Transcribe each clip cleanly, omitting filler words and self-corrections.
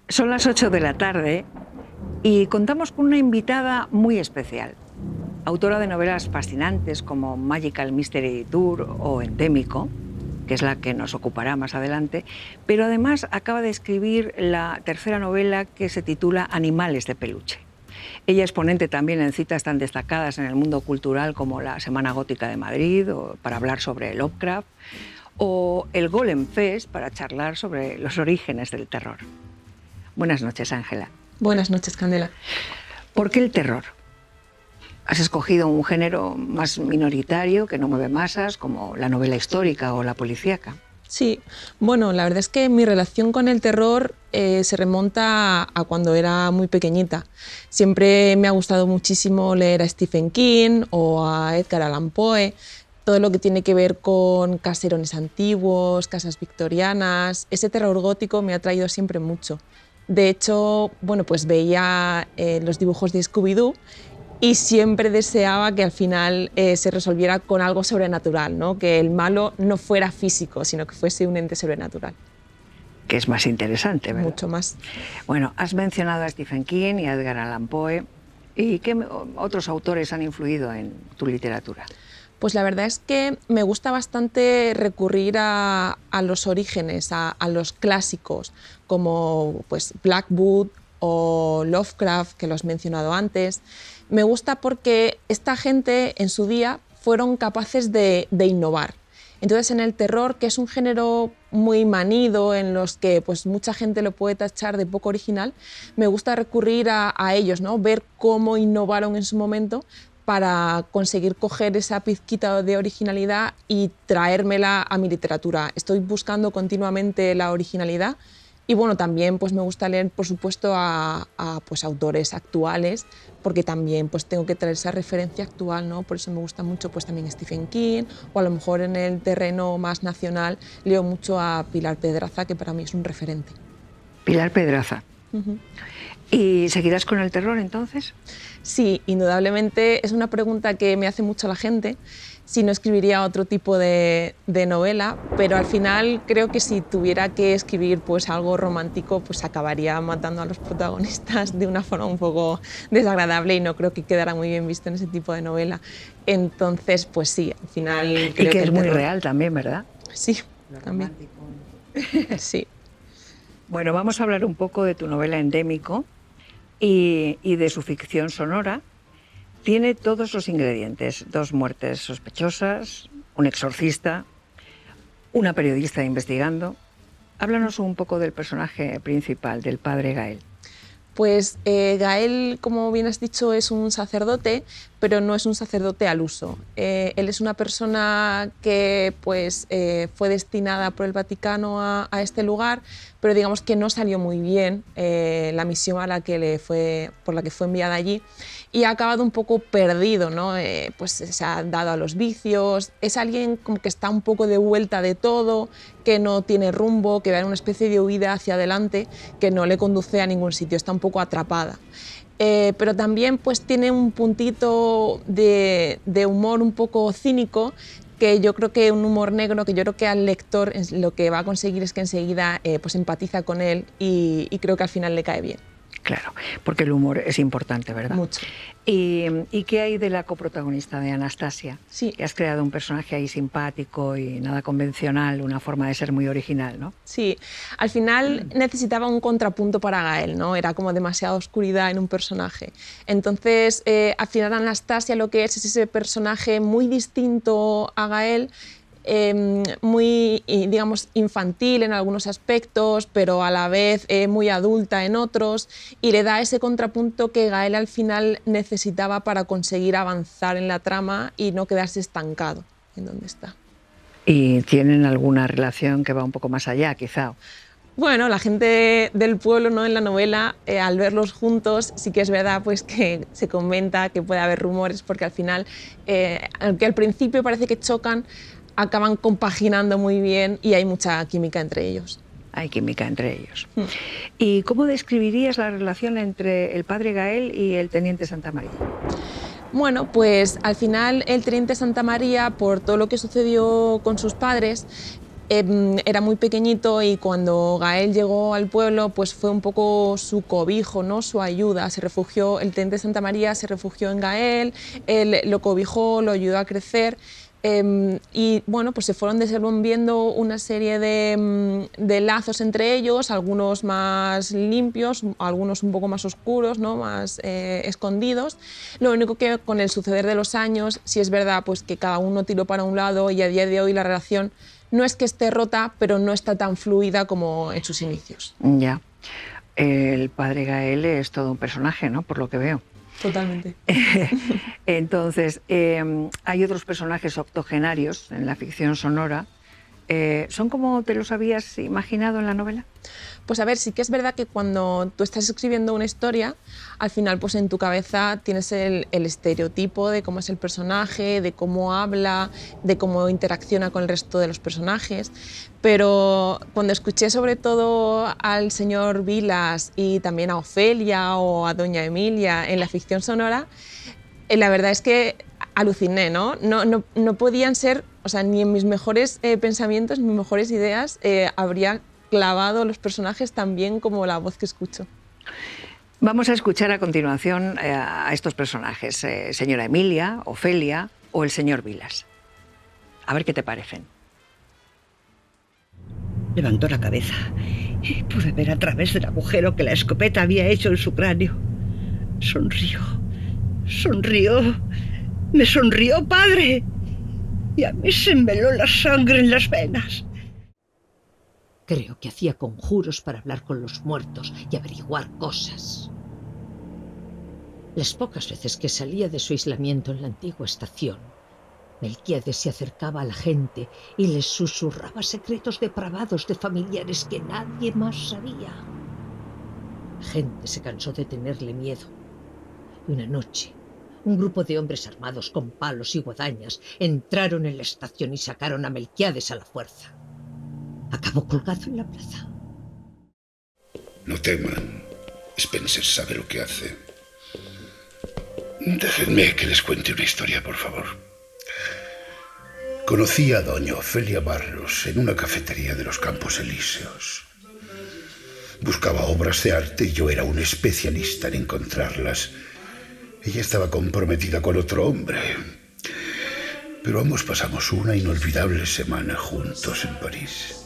Son las 8 de la tarde y contamos con una invitada muy especial, autora de novelas fascinantes como Magical Mystery Tour o Endémico, que es la que nos ocupará más adelante, pero además acaba de escribir la tercera novela que se titula Animales de peluche. Ella es ponente también en citas tan destacadas en el mundo cultural como la Semana Gótica de Madrid, o para hablar sobre Lovecraft, o el Golem Fest para charlar sobre los orígenes del terror. Buenas noches, Ángela. Buenas noches, Candela. ¿Por qué el terror? Has escogido un género más minoritario que no mueve masas, como la novela histórica o la policíaca. Sí, bueno, la verdad es que mi relación con el terror se remonta a cuando era muy pequeñita. Siempre me ha gustado muchísimo leer a Stephen King o a Edgar Allan Poe, todo lo que tiene que ver con caserones antiguos, casas victorianas. Ese terror gótico me ha atraído siempre mucho. De hecho, bueno, pues veía los dibujos de Scooby-Doo y siempre deseaba que al final se resolviera con algo sobrenatural, ¿no? Que el malo no fuera físico, sino que fuese un ente sobrenatural. Que es más interesante, ¿verdad? Mucho más. Bueno, has mencionado a Stephen King y a Edgar Allan Poe. ¿Y qué otros autores han influido en tu literatura? Pues la verdad es que me gusta bastante recurrir a los orígenes, a los clásicos, como pues, Blackwood o Lovecraft, que lo has mencionado antes. Me gusta porque esta gente en su día fueron capaces de innovar. Entonces, en el terror, que es un género muy manido, en los que pues, mucha gente lo puede tachar de poco original, me gusta recurrir a ellos, ¿no? Ver cómo innovaron en su momento para conseguir coger esa pizquita de originalidad y traérmela a mi literatura. Estoy buscando continuamente la originalidad y bueno, también pues, me gusta leer, por supuesto, a pues, autores actuales, porque también pues, tengo que traer esa referencia actual, ¿no? Por eso me gusta mucho pues, también Stephen King, o a lo mejor en el terreno más nacional leo mucho a Pilar Pedraza, que para mí es un referente. Pilar Pedraza. ¿Y seguirás con el terror entonces? Sí, indudablemente es una pregunta que me hace mucho la gente, si no escribiría otro tipo de novela, pero al final creo que si tuviera que escribir pues, algo romántico, pues acabaría matando a los protagonistas de una forma un poco desagradable y no creo que quedara muy bien visto en ese tipo de novela. Entonces, pues sí, al final creo y que es muy terror... real también, ¿verdad? Sí, Lo también. romántico. Sí. Bueno, vamos a hablar un poco de tu novela Endémico y de su ficción sonora. Tiene todos los ingredientes: 2 muertes sospechosas, un exorcista, una periodista investigando. Háblanos un poco del personaje principal, del padre Gael. Pues Gael, como bien has dicho, es un sacerdote, pero no es un sacerdote al uso. Él es una persona que pues, fue destinada por el Vaticano a este lugar, pero digamos que no salió muy bien la misión por la que fue enviada allí y ha acabado un poco perdido, ¿no? Pues se ha dado a los vicios, es alguien como que está un poco de vuelta de todo, que no tiene rumbo, que va en una especie de huida hacia adelante que no le conduce a ningún sitio, está un poco atrapada. Pero también pues, tiene un puntito de humor un poco cínico, que yo creo que un humor negro, que yo creo que al lector lo que va a conseguir es que enseguida pues empatiza con él y creo que al final le cae bien. Claro, porque el humor es importante, ¿verdad? Mucho. ¿Y qué hay de la coprotagonista, de Anastasia? Sí. Que has creado un personaje ahí simpático y nada convencional, una forma de ser muy original, ¿no? Sí, al final necesitaba un contrapunto para Gael, ¿no? Era como demasiada oscuridad en un personaje. Entonces, al final Anastasia lo que es ese personaje muy distinto a Gael, muy, digamos, infantil en algunos aspectos, pero a la vez muy adulta en otros, y le da ese contrapunto que Gael al final necesitaba para conseguir avanzar en la trama y no quedarse estancado en donde está. ¿Y tienen alguna relación que va un poco más allá, quizá? Bueno, la gente del pueblo, ¿no? En la novela, al verlos juntos, sí que es verdad pues, que se comenta que puede haber rumores, porque al final, aunque al principio parece que chocan, acaban compaginando muy bien y hay mucha química entre ellos. Hay química entre ellos. ¿Y cómo describirías la relación entre el padre Gael y el teniente Santamaría? Bueno, pues al final el teniente Santamaría, por todo lo que sucedió con sus padres, era muy pequeñito y cuando Gael llegó al pueblo, pues fue un poco su cobijo, ¿no? Su ayuda. Se refugió, el Teniente Santa María se refugió en Gael, él lo cobijó, lo ayudó a crecer. Y bueno, pues se fueron desenvolviendo una serie de lazos entre ellos, algunos más limpios, algunos un poco más oscuros, ¿no? Más escondidos. Lo único que con el suceder de los años, sí es verdad pues que cada uno tiró para un lado y a día de hoy la relación no es que esté rota, pero no está tan fluida como en sus inicios. Ya. El padre Gael es todo un personaje, ¿no? Por lo que veo. Totalmente. Entonces, hay otros personajes octogenarios en la ficción sonora. ¿Son como te los habías imaginado en la novela? Pues a ver, sí que es verdad que cuando tú estás escribiendo una historia, al final pues en tu cabeza tienes el estereotipo de cómo es el personaje, de cómo habla, de cómo interacciona con el resto de los personajes. Pero cuando escuché sobre todo al señor Vilas y también a Ofelia o a doña Emilia en la ficción sonora, la verdad es que aluciné, ¿no? No podían ser, o sea, ni en mis mejores pensamientos, mis mejores ideas, habría clavado los personajes tan bien como la voz que escucho. Vamos a escuchar a continuación a estos personajes, señora Emilia, Ofelia o el señor Vilas. A ver qué te parecen. Levantó la cabeza y pude ver a través del agujero que la escopeta había hecho en su cráneo. Sonrió, me sonrió, padre, y a mí se me heló la sangre en las venas. Creo que hacía conjuros para hablar con los muertos y averiguar cosas. Las pocas veces que salía de su aislamiento en la antigua estación, Melquiades se acercaba a la gente y les susurraba secretos depravados de familiares que nadie más sabía. La gente se cansó de tenerle miedo. Y una noche, un grupo de hombres armados con palos y guadañas entraron en la estación y sacaron a Melquiades a la fuerza. Acabó colgado en la plaza. No teman. Spencer sabe lo que hace. Déjenme que les cuente una historia, por favor. Conocí a doña Ofelia Barros en una cafetería de los Campos Elíseos. Buscaba obras de arte y yo era un especialista en encontrarlas. Ella estaba comprometida con otro hombre. Pero ambos pasamos una inolvidable semana juntos en París.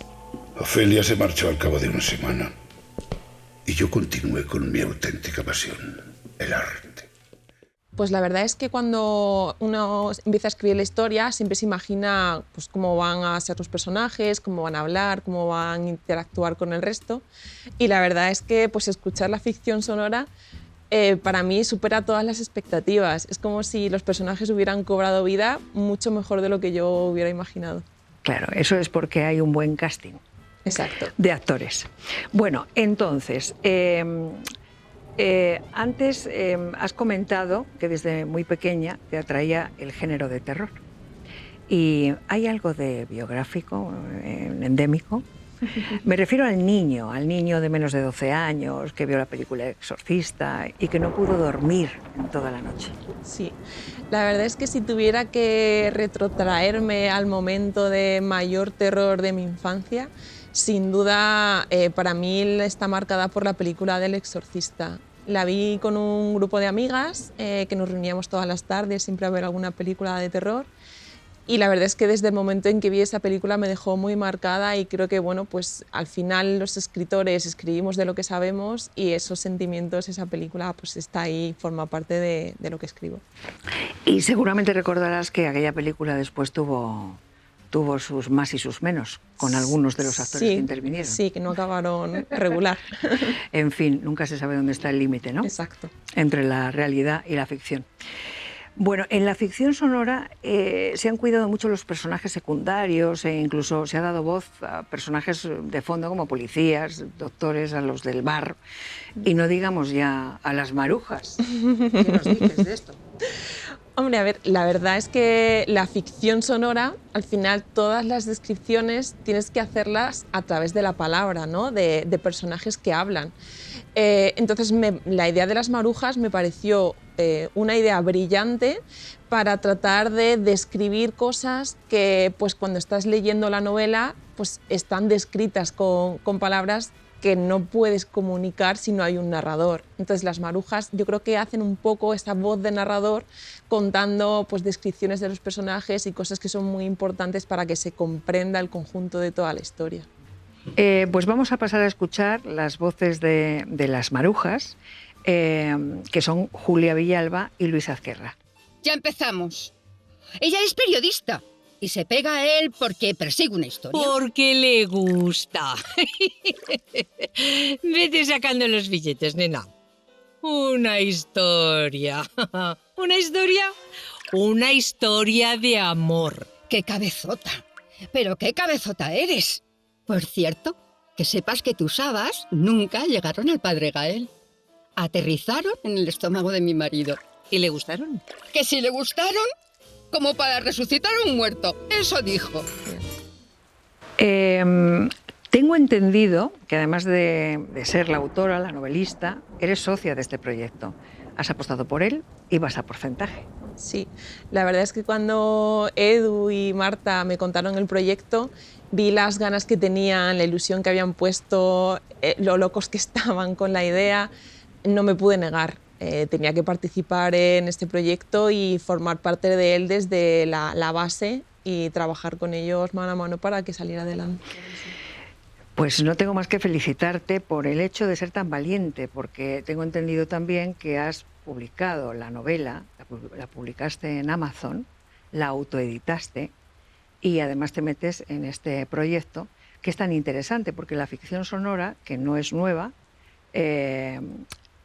Ofelia se marchó al cabo de una semana y yo continué con mi auténtica pasión, el arte. Pues la verdad es que cuando uno empieza a escribir la historia siempre se imagina pues, cómo van a ser los personajes, cómo van a hablar, cómo van a interactuar con el resto. Y la verdad es que pues, escuchar la ficción sonora para mí supera todas las expectativas. Es como si los personajes hubieran cobrado vida mucho mejor de lo que yo hubiera imaginado. Claro, eso es porque hay un buen casting. Exacto. De actores. Bueno, entonces, antes has comentado que desde muy pequeña te atraía el género de terror. ¿Y hay algo de biográfico, endémico? Me refiero al niño de menos de 12 años que vio la película Exorcista y que no pudo dormir en toda la noche. Sí, la verdad es que si tuviera que retrotraerme al momento de mayor terror de mi infancia, sin duda para mí está marcada por la película del Exorcista. La vi con un grupo de amigas que nos reuníamos todas las tardes siempre a ver alguna película de terror. Y la verdad es que desde el momento en que vi esa película me dejó muy marcada y creo que bueno, pues al final los escritores escribimos de lo que sabemos y esos sentimientos, esa película pues está ahí, forma parte de lo que escribo. Y seguramente recordarás que aquella película después tuvo sus más y sus menos con algunos de los actores que intervinieron. Sí, que no acabaron regular. En fin, nunca se sabe dónde está el límite, ¿no? Exacto. Entre la realidad y la ficción. Bueno, en la ficción sonora se han cuidado mucho los personajes secundarios e incluso se ha dado voz a personajes de fondo como policías, doctores, a los del bar y no digamos ya a las marujas. ¿Qué nos dices de esto? Hombre, a ver, la verdad es que la ficción sonora, al final todas las descripciones tienes que hacerlas a través de la palabra, ¿no? De personajes que hablan. Entonces la idea de las marujas me pareció una idea brillante para tratar de describir cosas que pues, cuando estás leyendo la novela pues están descritas con palabras que no puedes comunicar si no hay un narrador. Entonces las marujas yo creo que hacen un poco esa voz de narrador contando pues descripciones de los personajes y cosas que son muy importantes para que se comprenda el conjunto de toda la historia. Pues vamos a pasar a escuchar las voces de las marujas, que son Julia Villalba y Luis Azquerra. Ya empezamos. Ella es periodista y se pega a él porque persigue una historia. Porque le gusta. Vete sacando los billetes, nena. Una historia. ¿Una historia? Una historia de amor. ¡Qué cabezota! ¡Pero qué cabezota eres! Por cierto, que sepas que tus habas nunca llegaron al padre Gael. Aterrizaron en el estómago de mi marido. ¿Y le gustaron? Que si le gustaron, como para resucitar a un muerto. Eso dijo. Tengo entendido que además de ser la autora, la novelista, eres socia de este proyecto. Has apostado por él y vas a porcentaje. Sí, la verdad es que cuando Edu y Marta me contaron el proyecto, vi las ganas que tenían, la ilusión que habían puesto, lo locos que estaban con la idea. No me pude negar. Tenía que participar en este proyecto y formar parte de él desde la base y trabajar con ellos mano a mano para que saliera adelante. Pues no tengo más que felicitarte por el hecho de ser tan valiente, porque tengo entendido también que has publicado la novela, la publicaste en Amazon, la autoeditaste y además te metes en este proyecto que es tan interesante, porque la ficción sonora, que no es nueva,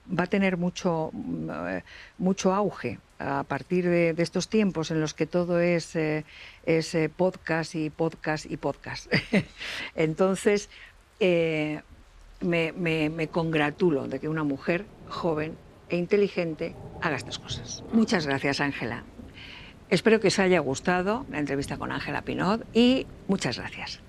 va a tener mucho auge a partir de estos tiempos en los que todo es podcast y podcast y podcast. Entonces, me congratulo de que una mujer joven e inteligente haga estas cosas. Muchas gracias, Ángela. Espero que os haya gustado la entrevista con Ángela Pinot y muchas gracias.